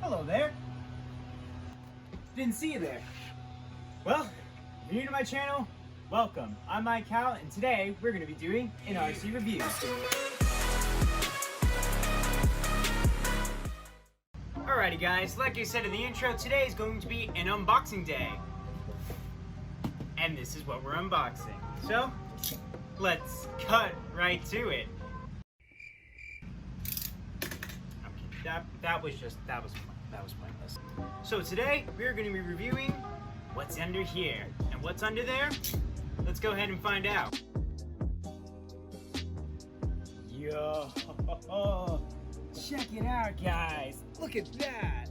Hello there. Didn't see you there. Well, if you're new to my channel, welcome. I'm Mike Howell, and today we're going to be doing an RC review. Alrighty guys, like I said in the intro, today is going to be an unboxing day. And this is what we're unboxing. So, let's cut right to it. Okay, that was pointless. So today, we're going to be reviewing what's under here. And what's under there? Let's go ahead and find out. Yo, check it out guys. Look at that.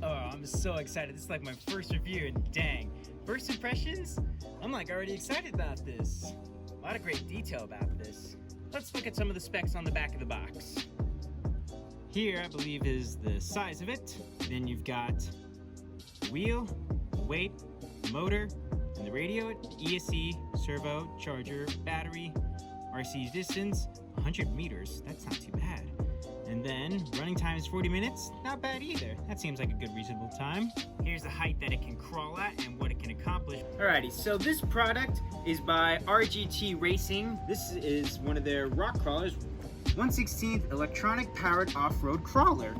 Oh, I'm so excited. This is like my first review, and dang. First impressions? I'm like already excited about this. A lot of great detail about this. Let's look at some of the specs on the back of the box. Here, I believe, is the size of it. Then you've got wheel, weight, motor, and the radio, ESC, servo, charger, battery, RC distance, 100 meters. That's not too bad. And then running time is 40 minutes. Not bad either. That seems like a good reasonable time. Here's the height that it can crawl at and what it can accomplish. Alrighty, so this product is by RGT Racing. This is one of their rock crawlers. 1/16 electronic powered off-road crawler.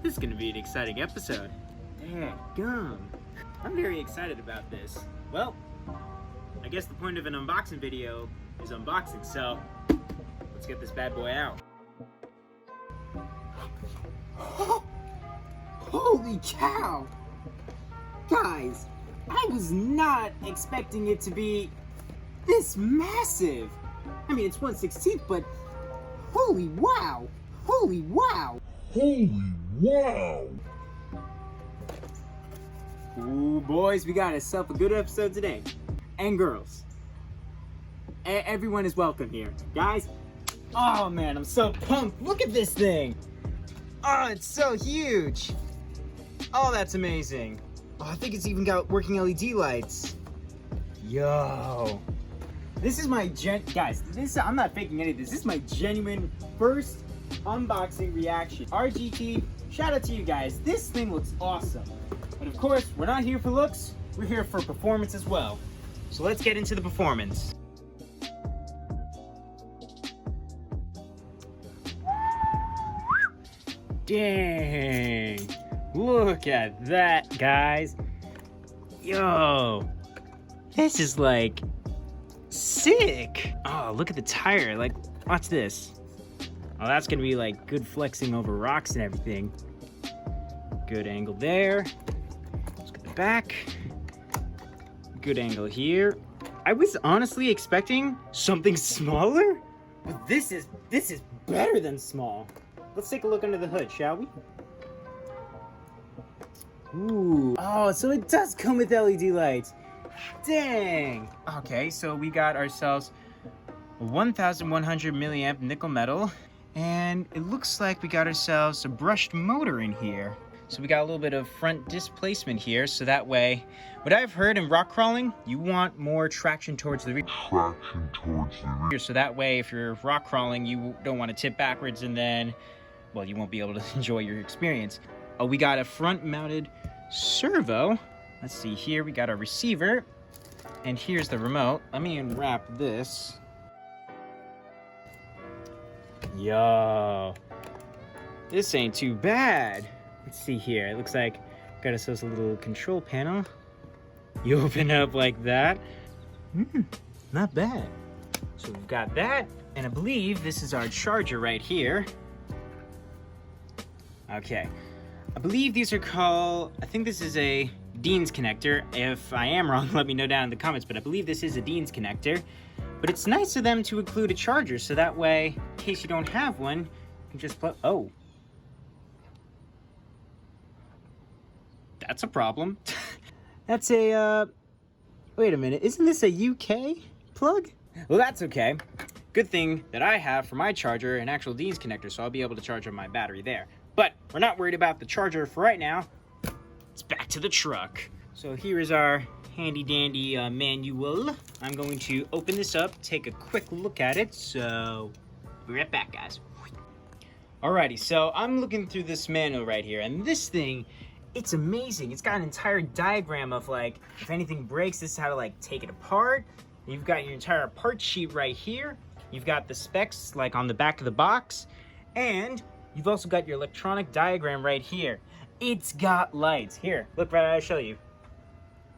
This is gonna be an exciting episode. Gum. I'm very excited about this. Well, I guess the point of an unboxing video is unboxing, so let's get this bad boy out. Holy cow! Guys, I was not expecting it to be this massive. I mean, it's 1/16, but holy wow! Holy wow! Holy wow! Ooh, boys, we got ourselves a good episode today. And girls. Everyone is welcome here. Guys, oh man, I'm so pumped. Look at this thing. Oh, it's so huge. Oh, that's amazing. Oh, I think it's even got working LED lights. Yo. This is my guys, I'm not faking any of this. This is my genuine first unboxing reaction. RGT, shout out to you guys. This thing looks awesome. But of course, we're not here for looks. We're here for performance as well. So let's get into the performance. Dang. Look at that, guys. Yo. This is like sick. Oh, look at the tire. Like, watch this. Oh, that's gonna be like good flexing over rocks and everything. Good angle there. Let's get the back. Good angle here. I was honestly expecting something smaller, but this is better than small. Let's take a look under the hood, shall we? Ooh. Oh, so it does come with LED lights. Dang. Okay, so we got ourselves a 1100 milliamp nickel metal, and it looks like we got ourselves a brushed motor in here. So we got a little bit of front displacement here, so that way, what I've heard in rock crawling, you want more traction towards the rear. So that way, if you're rock crawling, you don't want to tip backwards and then, well, you won't be able to enjoy your experience. Oh, we got a front mounted servo. Let's see here, we got our receiver, and here's the remote. Let me unwrap this. Yo, this ain't too bad. Let's see here, it looks like we got ourselves a little control panel. You open it up like that. Not bad. So we've got that, and I believe this is our charger right here. Okay, I believe these are called, I think this is a Dean's connector. If I am wrong, let me know down in the comments, but I believe this is a Dean's connector. But it's nice of them to include a charger, so that way, in case you don't have one, you can just plug, oh. That's a problem. That's a, wait a minute, isn't this a UK plug? Well, that's okay. Good thing that I have for my charger an actual Dean's connector, so I'll be able to charge up my battery there. But we're not worried about the charger for right now. It's back to the truck. So here is our handy dandy manual. I'm going to open this up, take a quick look at it. So be right back, guys. Alrighty, so I'm looking through this manual right here, and this thing, it's amazing. It's got an entire diagram of like, if anything breaks, this is how to like take it apart. You've got your entire part sheet right here. You've got the specs like on the back of the box, and you've also got your electronic diagram right here. It's got lights. Here, look right, I'll show you.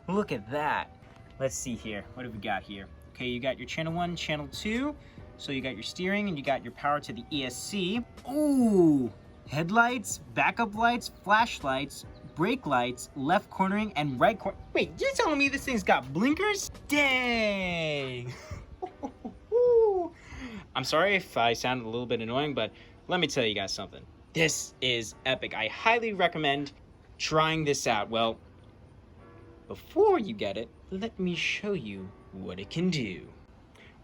Look at that. Let's see here. What have we got here? Okay, you got your channel 1, channel 2. So you got your steering and you got your power to the ESC. Ooh, headlights, backup lights, flashlights, brake lights, left cornering, and right corner. Wait, you're telling me this thing's got blinkers? Dang. I'm sorry if I sounded a little bit annoying, but let me tell you guys something. This is epic. I highly recommend trying this out. Well, before you get it, let me show you what it can do.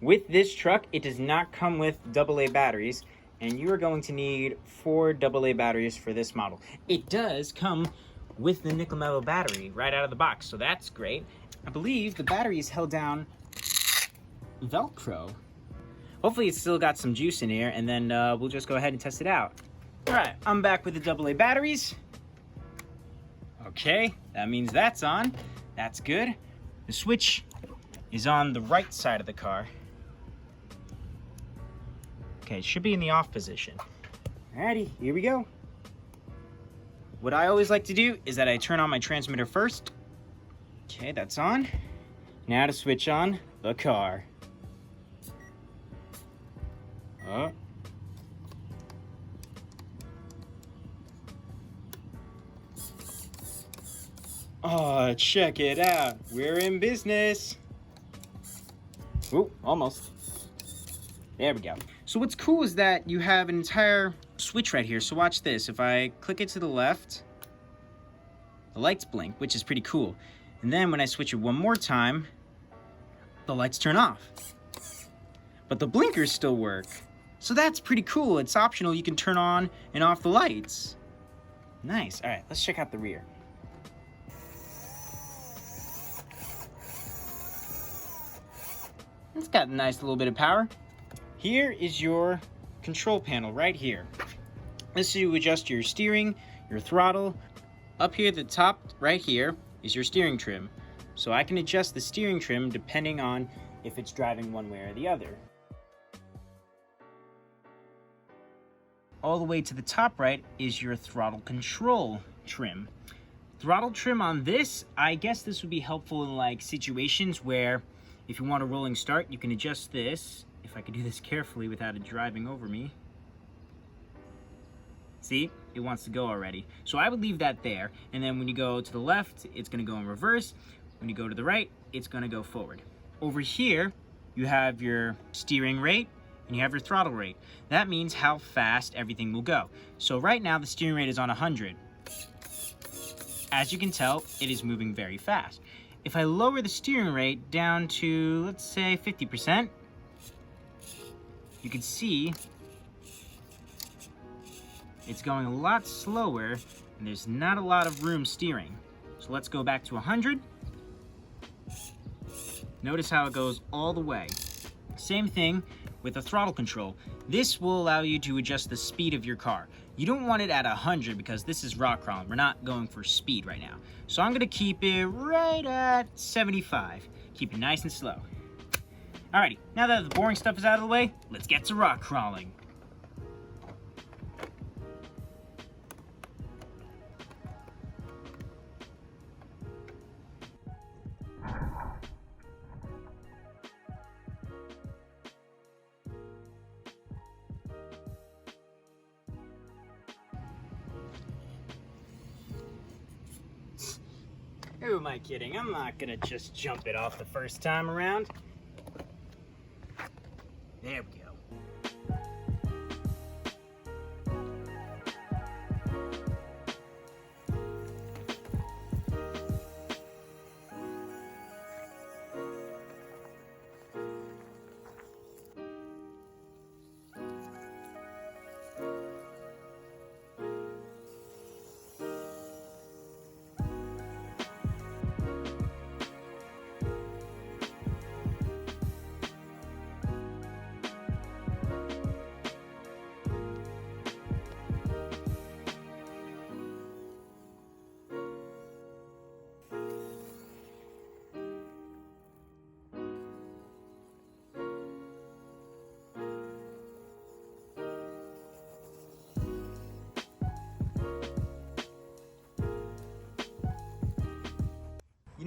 With this truck, it does not come with AA batteries, and you are going to need 4 AA batteries for this model. It does come with the nickel metal battery right out of the box, so that's great. I believe the battery is held down Velcro. Hopefully it's still got some juice in here, and then we'll just go ahead and test it out. All right, I'm back with the AA batteries. Okay, that means that's on. That's good. The switch is on the right side of the car. Okay, it should be in the off position. Alrighty, here we go. What I always like to do is that I turn on my transmitter first. Okay, that's on. Now to switch on the car. Oh. Oh, check it out. We're in business. Ooh, almost. There we go. So what's cool is that you have an entire switch right here. So watch this. If I click it to the left, the lights blink, which is pretty cool. And then when I switch it one more time, the lights turn off. But the blinkers still work. So that's pretty cool. It's optional. You can turn on and off the lights. Nice. All right, let's check out the rear. It's got a nice little bit of power. Here is your control panel right here. This is to adjust your steering, your throttle. Up here at the top right here is your steering trim. So I can adjust the steering trim depending on if it's driving one way or the other. All the way to the top right is your throttle control trim. Throttle trim on this, I guess this would be helpful in like situations where if you want a rolling start, you can adjust this. If I could do this carefully without it driving over me. See, it wants to go already. So I would leave that there. And then when you go to the left, it's gonna go in reverse. When you go to the right, it's gonna go forward. Over here, you have your steering rate and you have your throttle rate. That means how fast everything will go. So right now the steering rate is on 100. As you can tell, it is moving very fast. If I lower the steering rate down to, let's say 50%, you can see it's going a lot slower and there's not a lot of room steering. So let's go back to 100. Notice how it goes all the way. Same thing with the throttle control. This will allow you to adjust the speed of your car. You don't want it at 100 because this is rock crawling. We're not going for speed right now. So I'm gonna keep it right at 75. Keep it nice and slow. Alrighty, now that the boring stuff is out of the way, let's get to rock crawling. Who am I kidding? I'm not gonna just jump it off the first time around. There we go.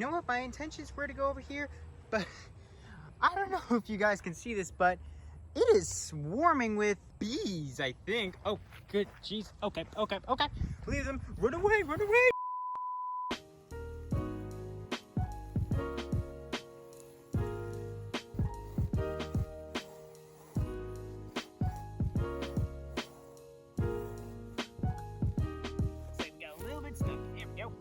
know what? My intentions were to go over here, but I don't know if you guys can see this, but it is swarming with bees, I think. Oh, good, jeez. Okay. Leave them. Run away. Looks like we got a little bit stuck. Here we go.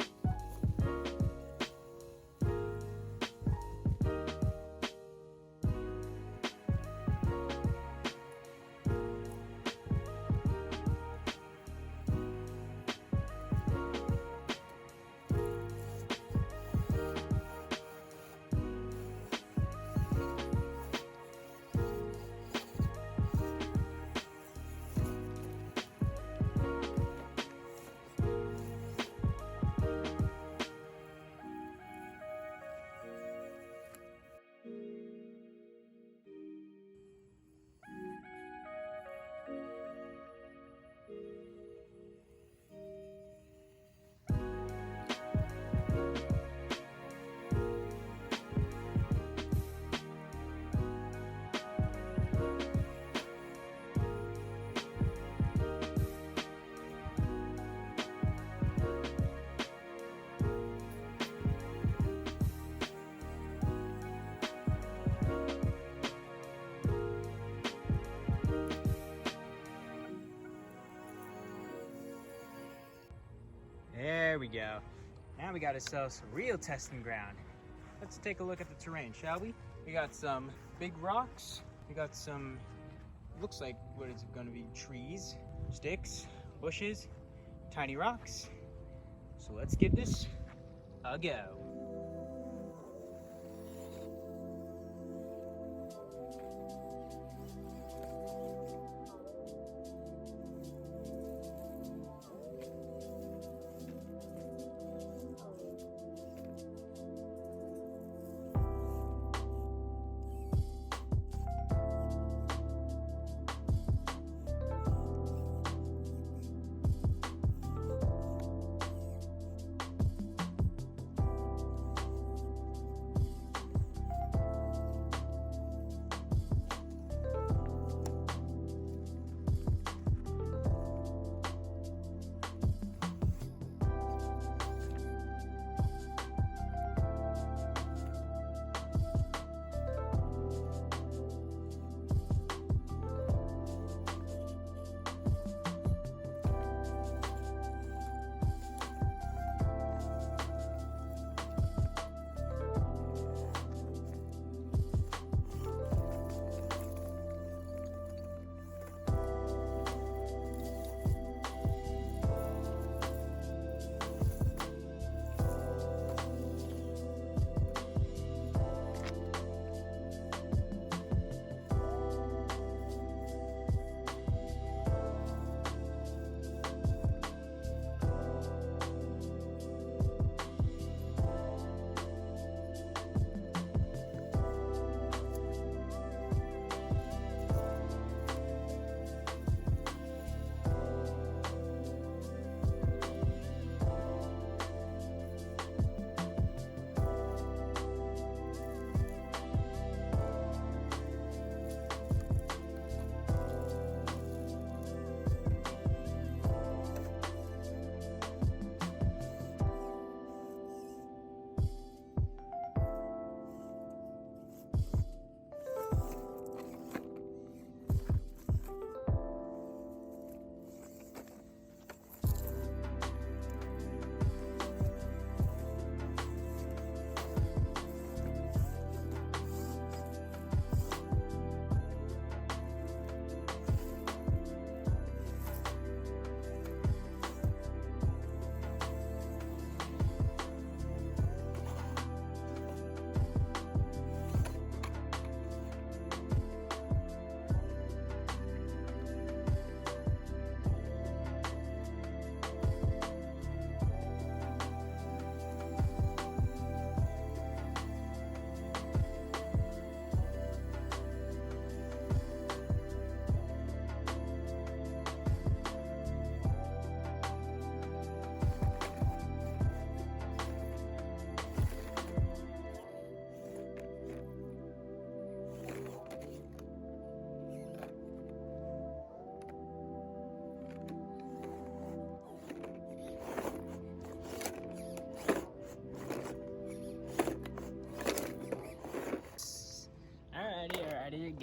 There we go. Now we got ourselves a real testing ground. Let's take a look at the terrain, shall we? We got some big rocks. We got some, looks like, what is it going to be? Trees, sticks, bushes, tiny rocks. So let's give this a go.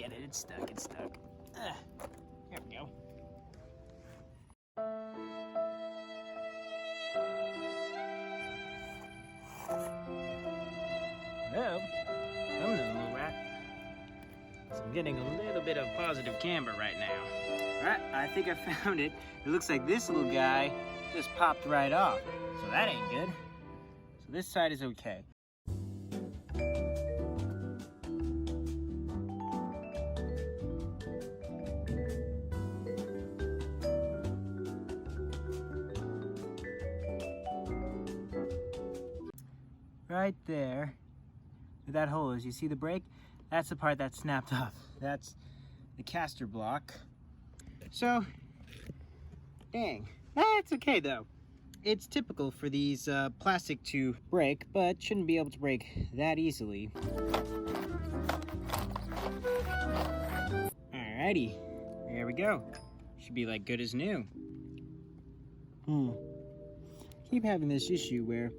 get it. It's stuck. It's stuck. Here we go. Well, that one doesn't move right. So I'm getting a little bit of positive camber right now. Alright, I think I found it. It looks like this little guy just popped right off. So that ain't good. So this side is okay. Right there, where that hole is, you see the brake? That's the part that snapped off. That's the caster block. So, dang. It's okay though. It's typical for these plastic to break, but shouldn't be able to break that easily. Alrighty, there we go. Should be like good as new. Keep having this issue where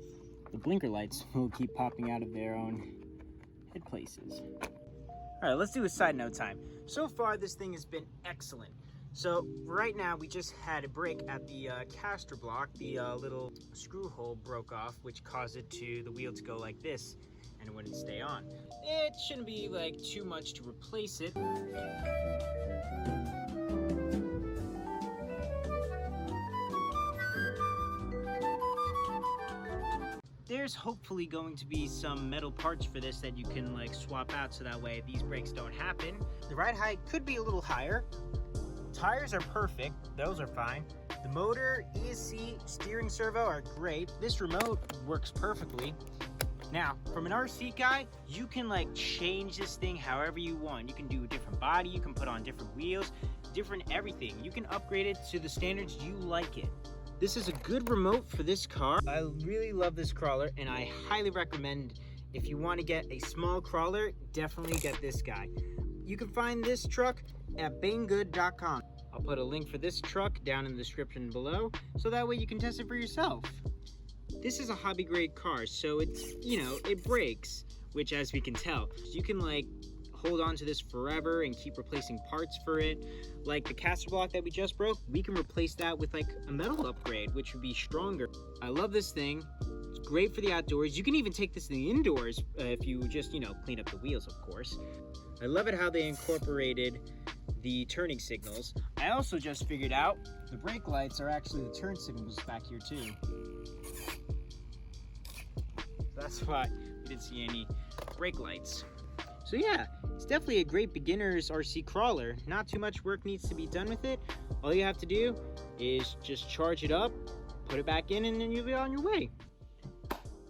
the blinker lights will keep popping out of their own head places. All right, let's do a side note time. So far, this thing has been excellent. So right now, we just had a break at the caster block. The little screw hole broke off, which caused the wheel to go like this, and it wouldn't stay on. It shouldn't be like too much to replace it. There's hopefully going to be some metal parts for this that you can like swap out so that way these brakes don't happen. The ride height could be a little higher. Tires are perfect, those are fine. The motor, ESC, steering servo are great. This remote works perfectly. Now, from an RC guy, you can like change this thing however you want. You can do a different body, you can put on different wheels, different everything. You can upgrade it to the standards you like it. This is a good remote for this car. I really love this crawler, and I highly recommend if you want to get a small crawler, definitely get this guy. You can find this truck at banggood.com. I'll put a link for this truck down in the description below, so that way you can test it for yourself. This is a hobby grade car, so it's, it breaks, which as we can tell, you can like hold on to this forever and keep replacing parts for it. Like the caster block that we just broke, we can replace that with like a metal upgrade, which would be stronger. I love this thing. It's great for the outdoors. You can even take this in the indoors if you just, clean up the wheels, of course. I love it how they incorporated the turning signals. I also just figured out the brake lights are actually the turn signals back here too. That's why we didn't see any brake lights. So yeah, it's definitely a great beginner's RC crawler. Not too much work needs to be done with it. All you have to do is just charge it up, put it back in, and then you'll be on your way.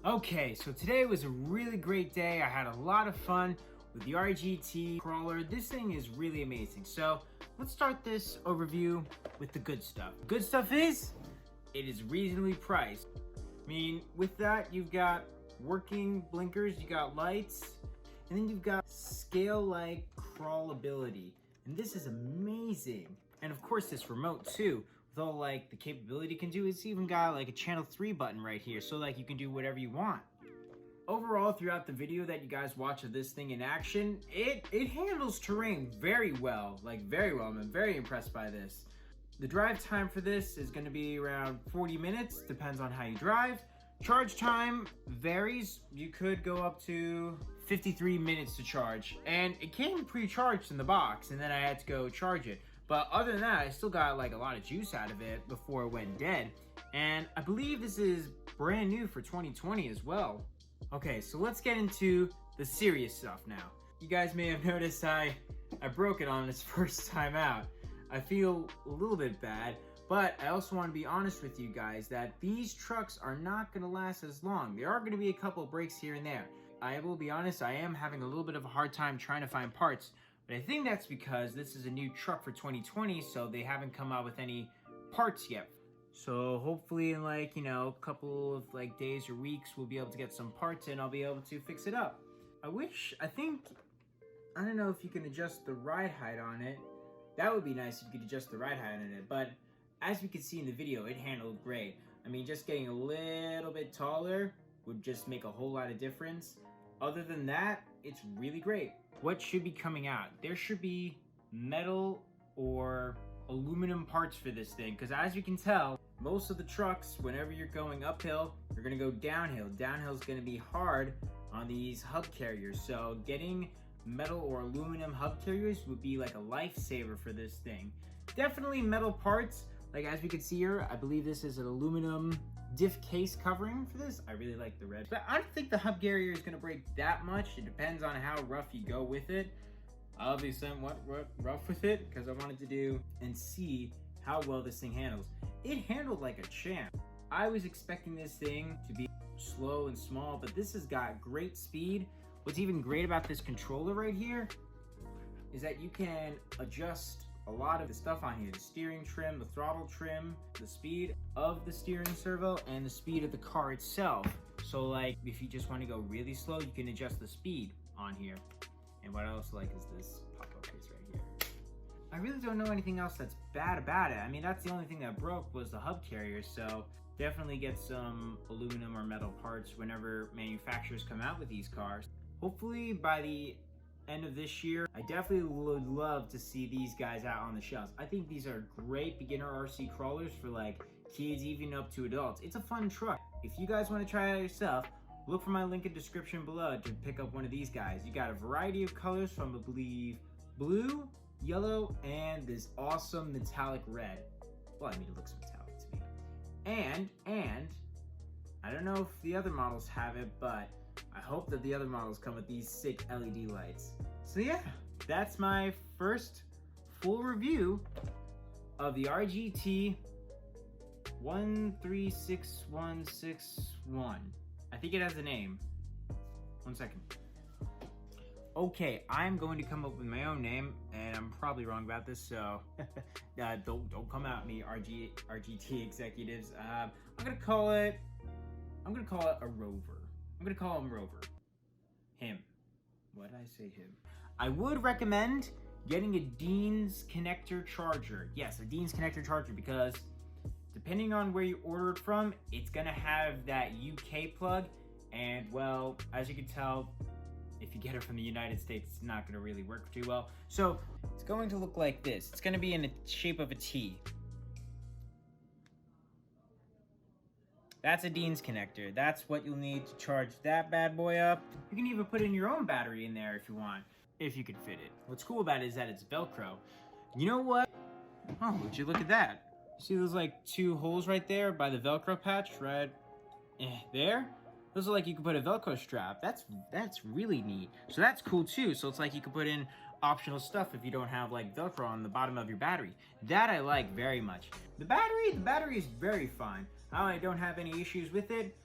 Okay, so today was a really great day. I had a lot of fun with the RGT crawler. This thing is really amazing. So let's start this overview with the good stuff. The good stuff is, it is reasonably priced. I mean, with that, you've got working blinkers, you got lights, and then you've got scale-like crawlability. And this is amazing. And of course this remote too, with all like the capability it can do. It's even got like a channel 3 button right here, so like you can do whatever you want. Overall, throughout the video that you guys watch of this thing in action, it handles terrain very well, like very well. I'm very impressed by this. The drive time for this is gonna be around 40 minutes, depends on how you drive. Charge time varies. You could go up to 53 minutes to charge, and it came pre-charged in the box, and then I had to go charge it. But other than that, I still got like a lot of juice out of it before it went dead. And I believe this is brand new for 2020 as well. Okay, so let's get into the serious stuff now. You guys may have noticed I broke it on its first time out. I feel a little bit bad, but I also want to be honest with you guys that these trucks are not going to last as long. There are going to be a couple of breaks here and there. I will be honest, I am having a little bit of a hard time trying to find parts, but I think that's because this is a new truck for 2020, so they haven't come out with any parts yet. So hopefully in like, a couple of like days or weeks, we'll be able to get some parts and I'll be able to fix it up. I don't know if you can adjust the ride height on it. That would be nice if you could adjust the ride height on it, but as we can see in the video, it handled great. I mean, just getting a little bit taller would just make a whole lot of difference. Other than that, it's really great. What should be coming out? There should be metal or aluminum parts for this thing, because as you can tell, most of the trucks, whenever you're going uphill, you're gonna go downhill. Downhill is gonna be hard on these hub carriers, so getting metal or aluminum hub carriers would be like a lifesaver for this thing. Definitely metal parts, like as we can see here, I believe this is an aluminum diff case covering for this. I really like the red, but I don't think the hub carrier is gonna break that much. It depends on how rough you go with it. I'll be somewhat rough with it because I wanted to do and see how well this thing handles. It handled like a champ. I was expecting this thing to be slow and small, but this has got great speed. What's even great about this controller right here is that you can adjust a lot of the stuff on here. The steering trim, the throttle trim, the speed of the steering servo, and the speed of the car itself. So like, if you just want to go really slow, you can adjust the speed on here. And what I also like is this pop-up case right here. I really don't know anything else that's bad about it. I mean, that's the only thing that broke was the hub carrier, so definitely get some aluminum or metal parts whenever manufacturers come out with these cars. Hopefully by the end of this year, I definitely would love to see these guys out on the shelves. I think these are great beginner RC crawlers for like kids, even up to adults. It's a fun truck. If you guys want to try it out yourself, look for my link in the description below to pick up one of these guys. You got a variety of colors from, I believe, blue, yellow, and this awesome metallic red. Well, I mean, it looks metallic to me. And I don't know if the other models have it, but I hope that the other models come with these sick LED lights. So yeah, that's my first full review of the RGT 136161. I think it has a name. 1 second. Okay, I'm going to come up with my own name, and I'm probably wrong about this, so don't come at me, RGT executives. I'm gonna call it a Rover. I'm gonna call him Rover. Him. Why did I say him? I would recommend getting a Dean's connector charger. Yes, a Dean's connector charger, because depending on where you order it from, it's gonna have that UK plug, and well, as you can tell, if you get it from the United States, it's not gonna really work too well. So it's going to look like this. It's gonna be in the shape of a T. That's a Dean's connector. That's what you'll need to charge that bad boy up. You can even put in your own battery in there if you want, if you can fit it. What's cool about it is that it's Velcro. You know what? Oh, would you look at that? See those like two holes right there by the Velcro patch, right there? Those are like you can put a Velcro strap. That's really neat. So that's cool too. So it's like you can put in optional stuff if you don't have like Velcro on the bottom of your battery. That I like very much. The battery is very fine. I don't have any issues with it.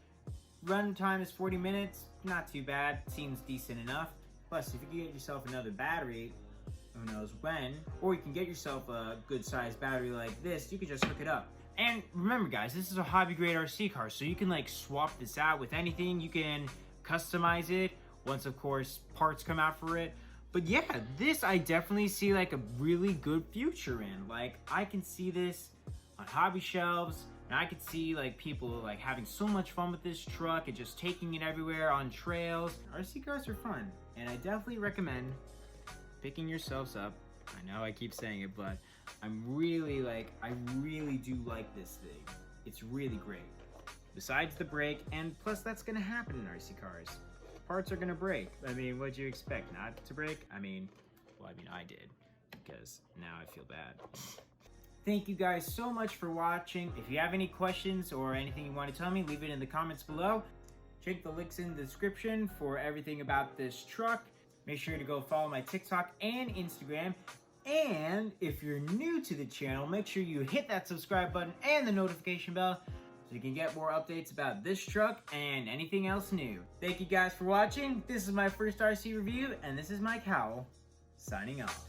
Run time is 40 minutes. Not too bad. Seems decent enough. Plus, if you can get yourself another battery, who knows when, or you can get yourself a good sized battery like this, you can just hook it up. And remember guys, this is a hobby grade RC car, so you can like swap this out with anything. You can customize it once of course parts come out for it. But yeah, this I definitely see like a really good future in. Like I can see this on hobby shelves, and I could see like people like having so much fun with this truck and just taking it everywhere on trails. RC cars are fun, and I definitely recommend picking yourselves up. I know I keep saying it, but I really do like this thing. It's really great. Besides the brake, and plus that's gonna happen in RC cars. Parts are gonna break. I mean, what'd you expect, not to break? I mean, I did, because now I feel bad. Thank you guys so much for watching. If you have any questions or anything you want to tell me, leave it in the comments below. Check the links in the description for everything about this truck. Make sure to go follow my TikTok and Instagram. And if you're new to the channel, make sure you hit that subscribe button and the notification bell so you can get more updates about this truck and anything else new. Thank you guys for watching. This is my first RC review, and this is Mike Howell, signing off.